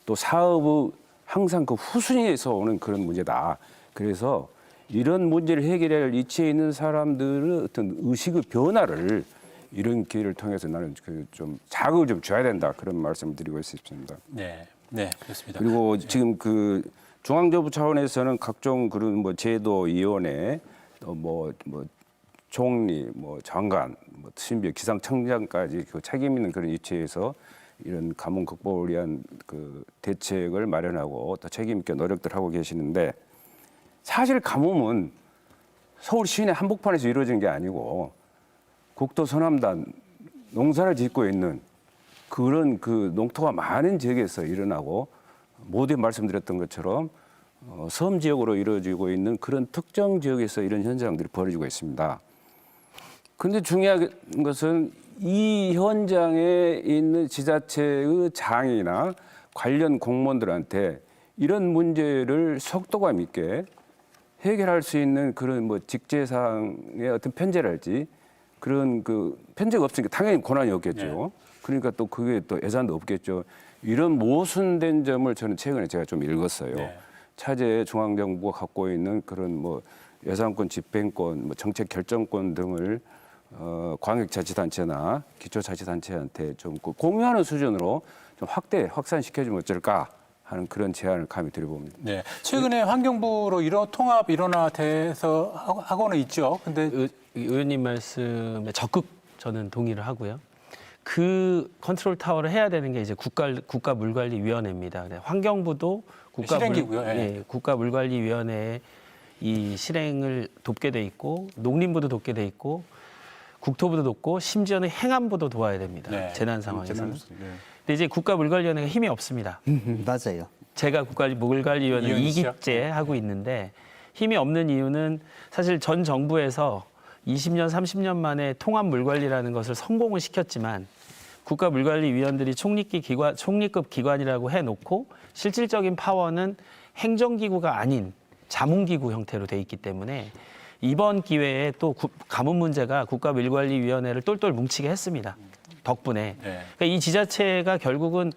또 사업의 항상 그 후순위에서 오는 그런 문제다. 그래서 이런 문제를 해결할 위치에 있는 사람들의 어떤 의식의 변화를 이런 기회를 통해서 나는 좀 자극을 좀 줘야 된다. 그런 말씀을 드리고 싶습니다. 네, 네, 그렇습니다. 그리고 지금 그 중앙정부 차원에서는 각종 그런 뭐 제도위원회, 뭐 총리, 뭐 장관, 뭐 심지어 기상청장까지 그 책임 있는 그런 위치에서 이런 가뭄 극복을 위한 그 대책을 마련하고 또 책임 있게 노력들 하고 계시는데 사실 가뭄은 서울 시내 한복판에서 이루어진 게 아니고 국도 서남단 농사를 짓고 있는 그런 그 농토가 많은 지역에서 일어나고 모두에 말씀드렸던 것처럼 섬 지역으로 이루어지고 있는 그런 특정 지역에서 이런 현상들이 벌어지고 있습니다. 그런데 중요한 것은 이 현장에 있는 지자체의 장이나 관련 공무원들한테 이런 문제를 속도감 있게 해결할 수 있는 그런 뭐 직제상의 어떤 편제랄지 그런 그 편제가 없으니까 당연히 권한이 없겠죠. 그러니까 또 그게 또 예산도 없겠죠. 이런 모순된 점을 저는 최근에 제가 좀 읽었어요. 네. 차제 중앙정부가 갖고 있는 그런 뭐 예산권, 집행권, 뭐 정책 결정권 등을 광역자치단체나 기초자치단체한테 좀 공유하는 수준으로 좀 확산시켜주면 어쩔까 하는 그런 제안을 감히 드려봅니다. 네. 최근에 환경부로 이런 통합 일원화돼서 하고는 있죠. 근데 의원님 말씀에 적극 저는 동의를 하고요. 그 컨트롤 타워를 해야 되는 게 이제 국가물관리위원회입니다. 환경부도 실행기구요. 국가물관리위원회에 이 실행을 돕게 돼 있고 농림부도 돕게 돼 있고 국토부도 돕고 심지어는 행안부도 도와야 됩니다. 네. 재난 상황에서는. 네. 근데 이제 국가물관리위원회가 힘이 없습니다. 맞아요. 제가 국가물관리위원회 위원이시죠? 2기째 하고 있는데 힘이 없는 이유는 사실 전 정부에서 20년, 30년 만에 통합 물관리라는 것을 성공을 시켰지만 국가물관리위원들이 총리급 기관이라고 해놓고 실질적인 파워는 행정기구가 아닌 자문기구 형태로 돼 있기 때문에 이번 기회에 또 가뭄 문제가 국가물관리위원회를 똘똘 뭉치게 했습니다. 덕분에. 네. 그러니까 이 지자체가 결국은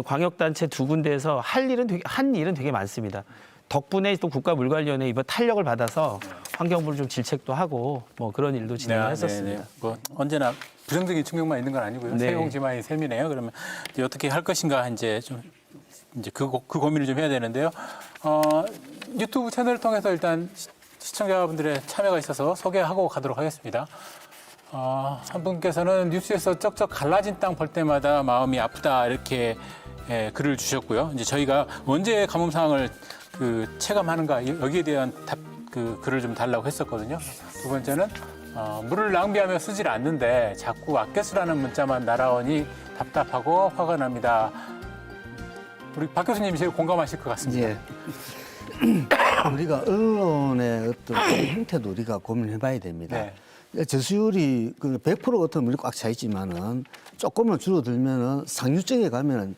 광역단체 두 군데에서 한 일은 되게 많습니다. 덕분에 또 국가물관리위원회 이번 탄력을 받아서 환경부를 좀 질책도 하고 뭐 그런 일도 진행을 했었습니다. 뭐 언제나 부정적인 충격만 있는 건 아니고요. 네. 세용지만이 셈이네요. 그러면 이제 어떻게 할 것인가 이제 좀 이제 그 고민을 좀 해야 되는데요. 유튜브 채널을 통해서 일단 시청자분들의 참여가 있어서 소개하고 가도록 하겠습니다. 한 분께서는 뉴스에서 쩍쩍 갈라진 땅 볼 때마다 마음이 아프다 이렇게 글을 주셨고요. 이제 저희가 언제 가뭄 상황을 체감하는가 여기에 대한 글을 좀 달라고 했었거든요. 두 번째는 물을 낭비하며 쓰질 않는데 자꾸 아껴 쓰라는 문자만 날아오니 답답하고 화가 납니다. 우리 박 교수님이 제일 공감하실 것 같습니다. 예. 우리가 언론의 어떤 형태도 우리가 고민해봐야 됩니다. 네. 저수율이 100% 어떤 물이 꽉 차 있지만은 조금만 줄어들면은 상류 쪽에 가면은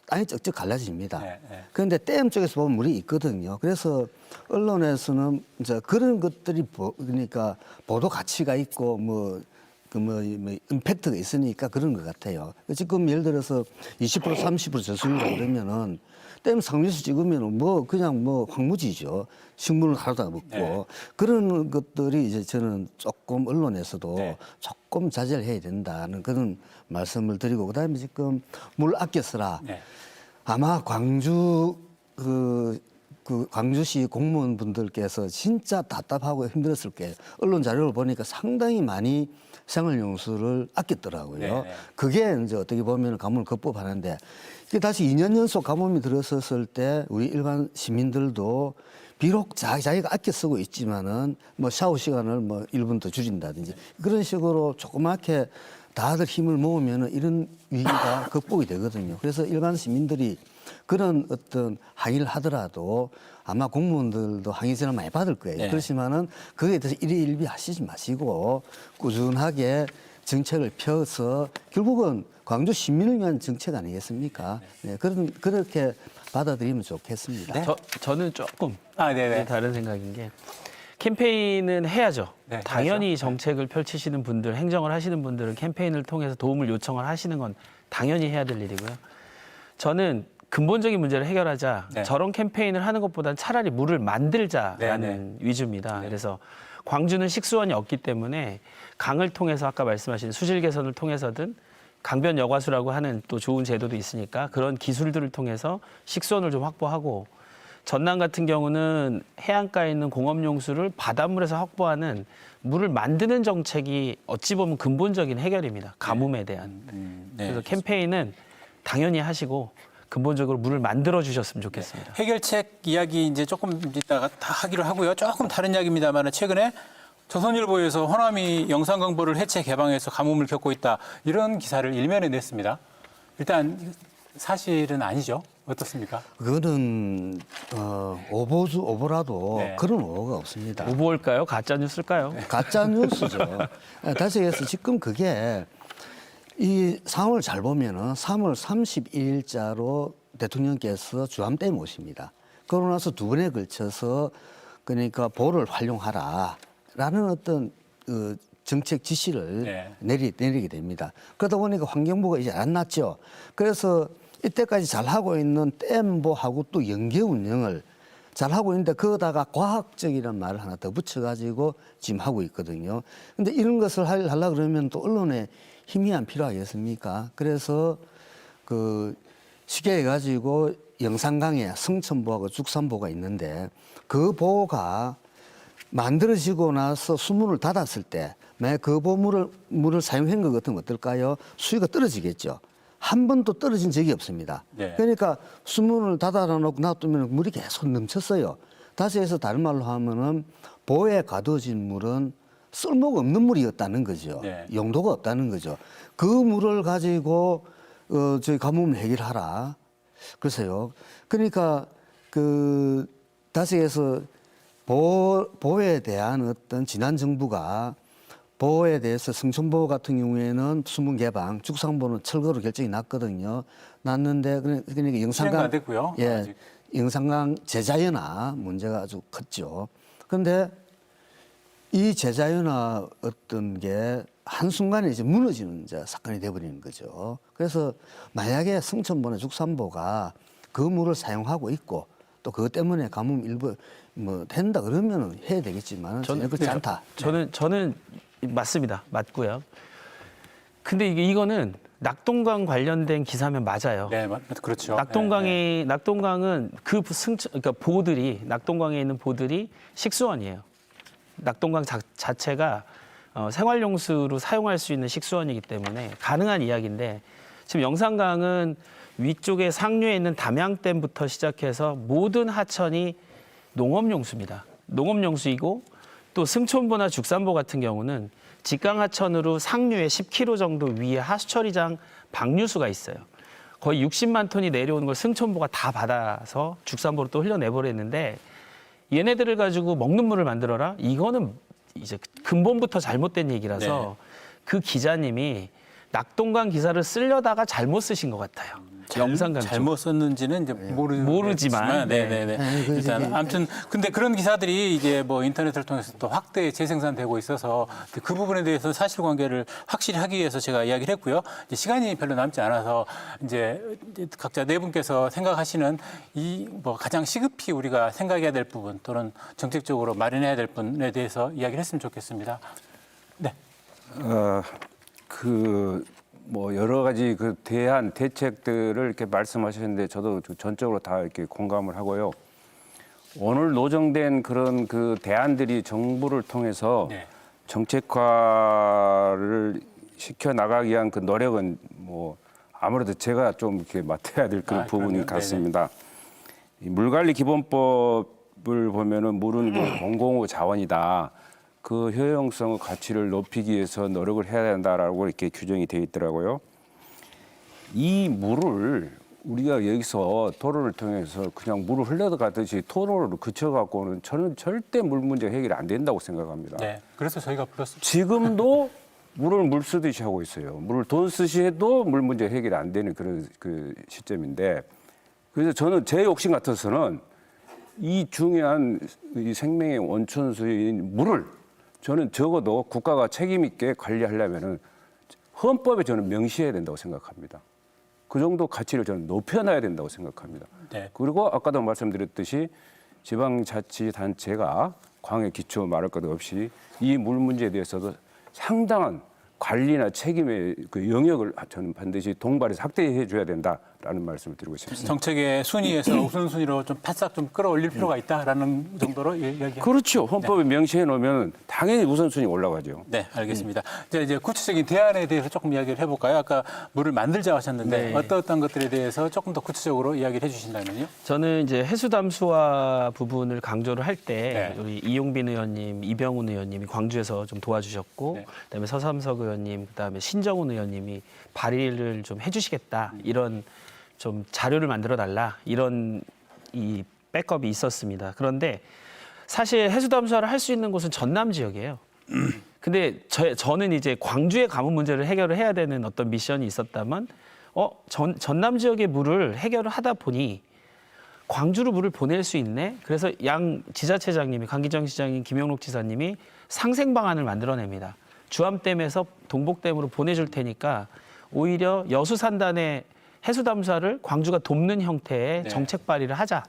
땅이 쩍쩍 갈라집니다. 네, 네. 그런데 댐 쪽에서 보면 물이 있거든요. 그래서 언론에서는 이제 그런 것들이 그러니까 보도 가치가 있고 임팩트가 있으니까 그런 것 같아요. 지금 예를 들어서 20% 30% 저수율이라 그러면은 댐 상류에서 찍으면 그냥 황무지죠. 식물을 하루도 안 먹고. 네. 그런 것들이 이제 저는 조금 언론에서도 네. 조금 자제를 해야 된다는 그런 말씀을 드리고 그다음에 지금 물 아껴 쓰라. 네. 아마 광주시 공무원분들께서 진짜 답답하고 힘들었을 거예요. 언론 자료를 보니까 상당히 많이 생활용수를 아꼈더라고요. 네네. 그게 이제 어떻게 보면 가뭄을 극복하는데 이게 다시 2년 연속 가뭄이 들어섰을 때 우리 일반 시민들도 비록 자기가 아껴 쓰고 있지만은 샤워 시간을 1분 더 줄인다든지 그런 식으로 조그맣게 다들 힘을 모으면은 이런 위기가 극복이 되거든요. 그래서 일반 시민들이 그런 어떤 항의를 하더라도 아마 공무원들도 항의 전화 많이 받을 거예요. 네. 그렇지만은 그거에 대해서 일희일비 하시지 마시고 꾸준하게 정책을 펴서 결국은 광주 시민을 위한 정책 아니겠습니까? 네, 그렇게 받아들이면 좋겠습니다. 저는 조금 네네. 다른 생각인 게 캠페인은 해야죠. 네, 당연히 해야죠. 정책을 펼치시는 분들, 행정을 하시는 분들은 캠페인을 통해서 도움을 요청을 하시는 건 당연히 해야 될 일이고요. 저는 근본적인 문제를 해결하자 네. 저런 캠페인을 하는 것보다는 차라리 물을 만들자라는 네, 위주입니다. 그래서 광주는 식수원이 없기 때문에 강을 통해서 아까 말씀하신 수질 개선을 통해서든 강변 여과수라고 하는 또 좋은 제도도 있으니까 그런 기술들을 통해서 식수원을 좀 확보하고 전남 같은 경우는 해안가에 있는 공업용수를 바닷물에서 확보하는 물을 만드는 정책이 어찌 보면 근본적인 해결입니다. 가뭄에 대한. 네. 그래서 캠페인은 당연히 하시고 근본적으로 물을 만들어 주셨으면 좋겠습니다. 해결책 이야기 이제 조금 이따가 다 하기로 하고요. 조금 다른 이야기입니다만 최근에 조선일보에서 호남이 영산강보를 해체 개방해서 가뭄을 겪고 있다. 이런 기사를 일면에 냈습니다. 일단 사실은 아니죠. 어떻습니까? 그거는 오보라도 네. 그런 오보가 없습니다. 오보일까요? 가짜 뉴스일까요? 가짜 뉴스죠. 다시 해서 지금 그게 이 상황을 잘 보면은 3월 31일자로 대통령께서 주함대 모십니다. 그러고 나서 두 번에 걸쳐서 그러니까 보를 활용하라라는 어떤 정책 지시를 네. 내리게 됩니다. 그러다 보니까 환경부가 이제 안 났죠. 그래서 이때까지 잘하고 있는 댐보하고 또 연계 운영을 잘하고 있는데 거기다가 과학적이라는 말을 하나 더 붙여가지고 지금 하고 있거든요. 근데 이런 것을 하려고 그러면 또 언론에 힘이 안 필요하겠습니까? 그래서 쉽게 해가지고 영산강에 성천보하고 죽산보가 있는데 그 보가 만들어지고 나서 수문을 닫았을 때 만약 그 물을 사용한 것 같으면 어떨까요? 수위가 떨어지겠죠. 한 번도 떨어진 적이 없습니다. 네. 그러니까 수문을 닫아놓고 놔두면 물이 계속 넘쳤어요. 다시 해서 다른 말로 하면은 보에 가둬진 물은 쓸모가 없는 물이었다는 거죠. 네. 용도가 없다는 거죠. 그 물을 가지고 저희 가뭄을 해결하라. 글쎄요. 그러니까 다시 해서 보에 대한 어떤 지난 정부가 보호에 대해서 성천보 같은 경우에는 수문 개방, 죽산보는 철거로 결정이 났거든요. 났는데 그러니까 실행도 안 됐고요. 예, 아직. 영산강 제자연화 문제가 아주 컸죠. 그런데 이 제자연화 어떤 게 한순간에 이제 무너지는 이제 사건이 돼버리는 거죠. 그래서 만약에 성천보나 죽산보가 그 물을 사용하고 있고 또 그것 때문에 가뭄 일부 뭐 된다 그러면은 해야 되겠지만 전혀 그렇지 않다. 저는 맞습니다. 맞고요. 근데 이거는 낙동강 관련된 기사면 맞아요. 네, 그렇죠. 낙동강은 그러니까 보들이 낙동강에 있는 보들이 식수원이에요. 낙동강 자체가 생활용수로 사용할 수 있는 식수원이기 때문에 가능한 이야기인데 지금 영산강은 위쪽에 상류에 있는 담양댐부터 시작해서 모든 하천이 농업용수입니다. 농업용수이고 또 승천보나 죽산보 같은 경우는 직강하천으로 상류에 10km 정도 위에 하수처리장 방류수가 있어요. 거의 60만 톤이 내려오는 걸 승천보가 다 받아서 죽산보로 또 흘려내버렸는데 얘네들을 가지고 먹는 물을 만들어라? 이거는 이제 근본부터 잘못된 얘기라서 그 기자님이 낙동강 기사를 쓰려다가 잘못 쓰신 것 같아요. 영산강 잘못 썼는지는 이제 모르지만 네네네. 일단 아무튼 근데 그런 기사들이 이제 뭐 인터넷을 통해서 또 확대 재생산되고 있어서 그 부분에 대해서 사실관계를 확실히 하기 위해서 제가 이야기를 했고요. 이제 시간이 별로 남지 않아서 이제 각자 네 분께서 생각하시는 이 뭐 가장 시급히 우리가 생각해야 될 부분 또는 정책적으로 마련해야 될 부분에 대해서 이야기를 했으면 좋겠습니다. 네. 뭐 여러 가지 그 대안 대책들을 이렇게 말씀하셨는데 저도 전적으로 다 이렇게 공감을 하고요. 오늘 노정된 그런 그 대안들이 정부를 통해서 네. 정책화를 시켜 나가기 위한 그 노력은 뭐 아무래도 제가 좀 이렇게 맡아야 될 그런 부분이 그럼요. 같습니다. 이 물관리 기본법을 보면은 물은 뭐 공공의 자원이다. 그 효용성의 가치를 높이기 위해서 노력을 해야 된다라고 이렇게 규정이 되어 있더라고요. 이 물을 우리가 여기서 토론을 통해서 그냥 물을 흘러가듯이 토론으로 그쳐갖고는 저는 절대 물 문제 해결이 안 된다고 생각합니다. 네. 그래서 저희가 불렀습니다. 지금도 물을 물 쓰듯이 하고 있어요. 물을 돈 쓰시 해도 물 문제 해결이 안 되는 그런 그 시점인데 그래서 저는 제 욕심 같아서는 이 중요한 이 생명의 원천수인 물을 저는 적어도 국가가 책임 있게 관리하려면은 헌법에 저는 명시해야 된다고 생각합니다. 그 정도 가치를 저는 높여놔야 된다고 생각합니다. 네. 그리고 아까도 말씀드렸듯이 지방자치단체가 광해 기초 말할 것 없이 이 물 문제에 대해서도 상당한 관리나 책임의 그 영역을 저는 반드시 동반해서 확대해 줘야 된다라는 말씀을 드리고 싶습니다. 정책의 순위에서 우선순위로 좀 바싹 좀 끌어올릴 필요가 있다라는 정도로 이야기. 그렇죠. 헌법에 명시해 놓으면 당연히 우선순위 올라가죠. 네, 알겠습니다. 이제 구체적인 대안에 대해서 조금 이야기를 해볼까요? 아까 물을 만들자 하셨는데 네. 어떤 것들에 대해서 조금 더 구체적으로 이야기를 해주신다면요? 저는 이제 해수 담수화 부분을 강조를 할 때 네. 우리 이용빈 의원님, 이병훈 의원님이 광주에서 좀 도와주셨고, 네. 그다음에 서삼석 의원님, 그다음에 신정훈 의원님이 발의를 좀 해주시겠다 이런 좀 자료를 만들어 달라 이런 이 백업이 있었습니다. 그런데 사실 해수 담수화를 할 수 있는 곳은 전남 지역이에요. 근데 저는 이제 광주의 가뭄 문제를 해결을 해야 되는 어떤 미션이 있었다면, 전남 지역의 물을 해결을 하다 보니 광주로 물을 보낼 수 있네. 그래서 양 지자체장님이 강기정 시장님, 김영록 지사님이 상생 방안을 만들어냅니다. 주암댐에서 동복댐으로 보내줄 테니까 오히려 여수산단의 해수담수화를 광주가 돕는 형태의 네. 정책 발의를 하자.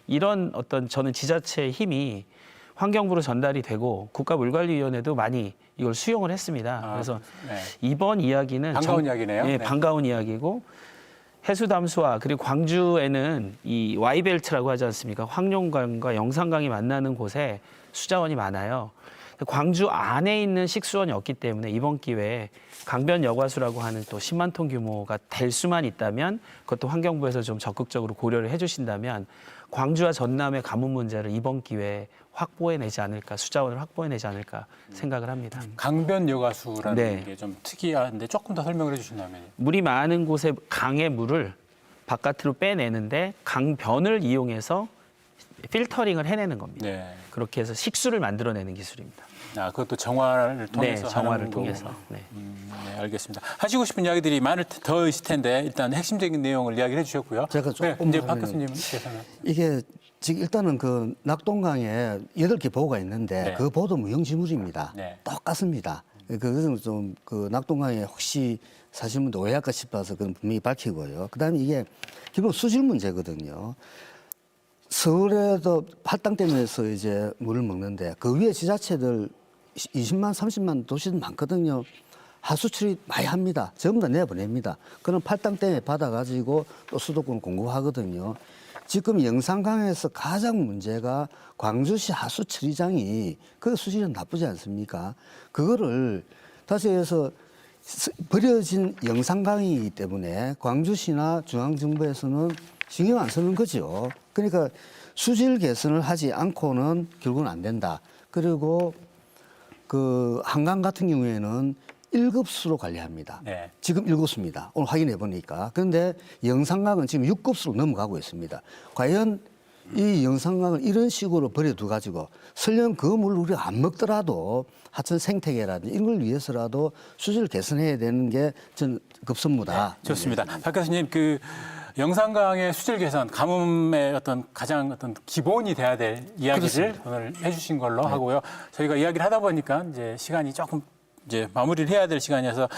이런 어떤 저는 지자체의 힘이 환경부로 전달이 되고 국가물관리위원회도 많이 이걸 수용을 했습니다. 그래서 네. 이번 이야기는 반가운 이야기네요. 예, 네. 반가운 이야기고 해수담수화 그리고 광주에는 이 Y벨트라고 하지 않습니까? 황룡강과 영산강이 만나는 곳에 수자원이 많아요. 광주 안에 있는 식수원이 없기 때문에 이번 기회에 강변 여과수라고 하는 또 10만 톤 규모가 될 수만 있다면 그것도 환경부에서 좀 적극적으로 고려를 해주신다면 광주와 전남의 가뭄 문제를 이번 기회에 확보해내지 않을까, 수자원을 확보해내지 않을까 생각을 합니다. 강변 여가수라는 네. 게 좀 특이한데 조금 더 설명을 해주신다면요. 물이 많은 곳에 강의 물을 바깥으로 빼내는데 강변을 이용해서 필터링을 해내는 겁니다. 네. 그렇게 해서 식수를 만들어내는 기술입니다. 아, 그것도 정화를 통해서 네, 정화를 하는 통해서. 거구나. 네. 네, 알겠습니다. 하시고 싶은 이야기들이 더 있을 텐데 일단 핵심적인 내용을 이야기를 해주셨고요. 제가 조금 이제 하면은- 박 교수님께서는 이게 지금 일단은 그 낙동강에 8개 보호가 있는데 네. 그 보도 무형지물입니다. 네. 똑같습니다. 그것은 좀 그 낙동강에 혹시 사실 분들 오해할까 싶어서 그건 분명히 밝히고요. 그다음에 이게 기본 수질 문제거든요. 서울에도 팔당댐에서 이제 물을 먹는데 그 위에 지자체들 20만, 30만 도시들 많거든요. 하수 처리 많이 합니다. 전부 다 내보냅니다. 그럼 팔당댐에 받아가지고 또 수도권 공급하거든요. 지금 영산강에서 가장 문제가 광주시 하수 처리장이 그 수질은 나쁘지 않습니까? 그거를 다시 해서 버려진 영산강이기 때문에 광주시나 중앙정부에서는 신경 안 쓰는 거죠. 그러니까 수질 개선을 하지 않고는 결국은 안 된다. 그리고 그 한강 같은 경우에는 1급수로 관리합니다. 네. 지금 1급수입니다. 오늘 확인해 보니까. 그런데 영산강은 지금 6급수로 넘어가고 있습니다. 과연 이 영산강을 이런 식으로 버려두 가지고 설령 그 물을 우리가 안 먹더라도 하천 생태계라든지 이런 걸 위해서라도 수질 개선해야 되는 게 전 급선무다. 좋습니다. 박 교수님 그 영산강의 수질 개선, 가뭄의 어떤 가장 어떤 기본이 돼야 될 이야기를 오늘 해주신 걸로 하고요. 저희가 이야기를 하다 보니까 이제 시간이 조금 이제 마무리를 해야 될 시간이어서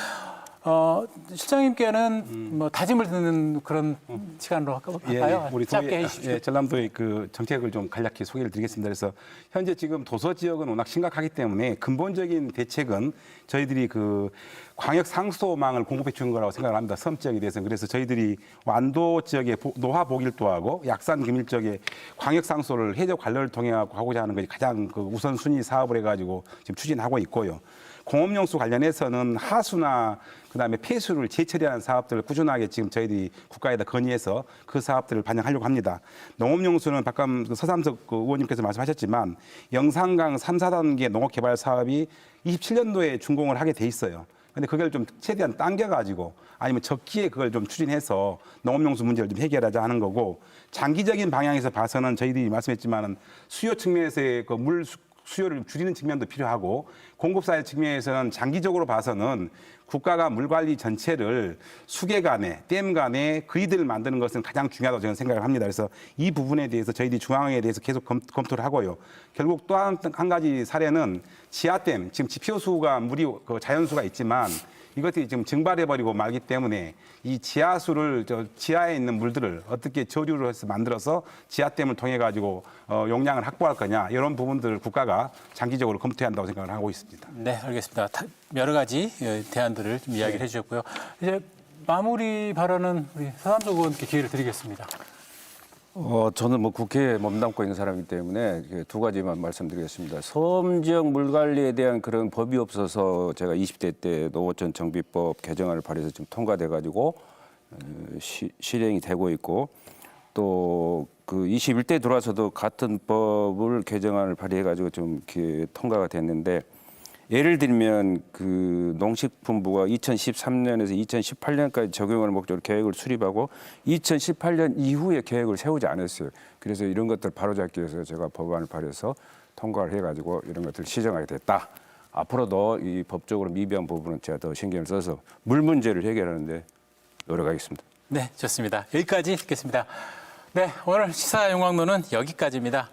실장님께는 뭐 다짐을 듣는 그런 시간으로 할까요? 우리 짧게 동해, 해주십시오. 전남도의 그 정책을 좀 간략히 소개를 드리겠습니다. 그래서 현재 지금 도서 지역은 워낙 심각하기 때문에 근본적인 대책은 저희들이 그 광역 상수도망을 공급해 주는 거라고 생각을 합니다. 섬 지역에 대해서는. 그래서 저희들이 완도 지역에 노화 보길도하고 약산 금일 지역에 광역 상수도를 해적 관련을 통해 하고자 하는 것이 가장 그 우선순위 사업을 해가지고 지금 추진하고 있고요. 공업용수 관련해서는 하수나 그다음에 폐수를 재처리하는 사업들을 꾸준하게 지금 저희들이 국가에다 건의해서 그 사업들을 반영하려고 합니다. 농업용수는 방금 서삼석 의원님께서 말씀하셨지만 영산강 3, 4단계 농업개발 사업이 27년도에 준공을 하게 돼 있어요. 근데 그걸 좀 최대한 당겨가지고 아니면 적기에 그걸 좀 추진해서 농업용수 문제를 좀 해결하자 하는 거고 장기적인 방향에서 봐서는 저희들이 말씀했지만은 수요 측면에서의 그 물 수요를 줄이는 측면도 필요하고 공급사의 측면에서는 장기적으로 봐서는 국가가 물관리 전체를 수계 간에 댐 간에 그리드를 만드는 것은 가장 중요하다고 저는 생각을 합니다. 그래서 이 부분에 대해서 저희들이 중앙에 대해서 계속 검토를 하고요. 결국 또 한 가지 사례는 지하댐, 지금 지표수가 물이 그 자연수가 있지만 이것들이 지금 증발해버리고 말기 때문에 이 지하수를 지하에 있는 물들을 어떻게 저류로 해서 만들어서 지하댐을 통해 가지고 용량을 확보할 거냐 이런 부분들을 국가가 장기적으로 검토해야 한다고 생각을 하고 있습니다. 네, 알겠습니다. 여러 가지 대안들을 좀 이야기를 해주셨고요. 이제 마무리 발언은 우리 서삼석 의원께 기회를 드리겠습니다. 저는 뭐 국회에 몸담고 있는 사람이기 때문에 두 가지만 말씀드리겠습니다. 섬 지역 물 관리에 대한 그런 법이 없어서 제가 20대 때 농어촌 정비법 개정안을 발의해서 지금 통과돼 가지고 실행이 되고 있고 또 그 21대 들어와서도 같은 법을 개정안을 발의해 가지고 좀 이렇게 통과가 됐는데 예를 들면 그 농식품부가 2013년에서 2018년까지 적용을 목적으로 계획을 수립하고 2018년 이후에 계획을 세우지 않았어요. 그래서 이런 것들 바로잡기 위해서 제가 법안을 발의해서 통과를 해가지고 이런 것들을 시정하게 됐다. 앞으로도 이 법적으로 미비한 부분은 제가 더 신경을 써서 물 문제를 해결하는데 노력하겠습니다. 네, 좋습니다. 여기까지 듣겠습니다. 네, 오늘 시사용광로는 여기까지입니다.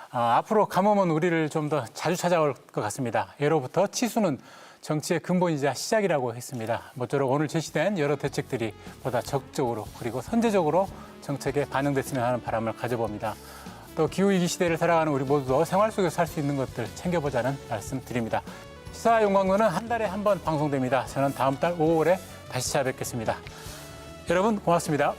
앞으로 가뭄은 우리를 좀 더 자주 찾아올 것 같습니다. 예로부터 치수는 정치의 근본이자 시작이라고 했습니다. 모쪼록 오늘 제시된 여러 대책들이 보다 적극적으로 그리고 선제적으로 정책에 반영됐으면 하는 바람을 가져봅니다. 또 기후위기 시대를 살아가는 우리 모두도 생활 속에서 살 수 있는 것들 챙겨보자는 말씀 드립니다. 시사용광로는 한 달에 한 번 방송됩니다. 저는 다음 달 5월에 다시 찾아뵙겠습니다. 여러분 고맙습니다.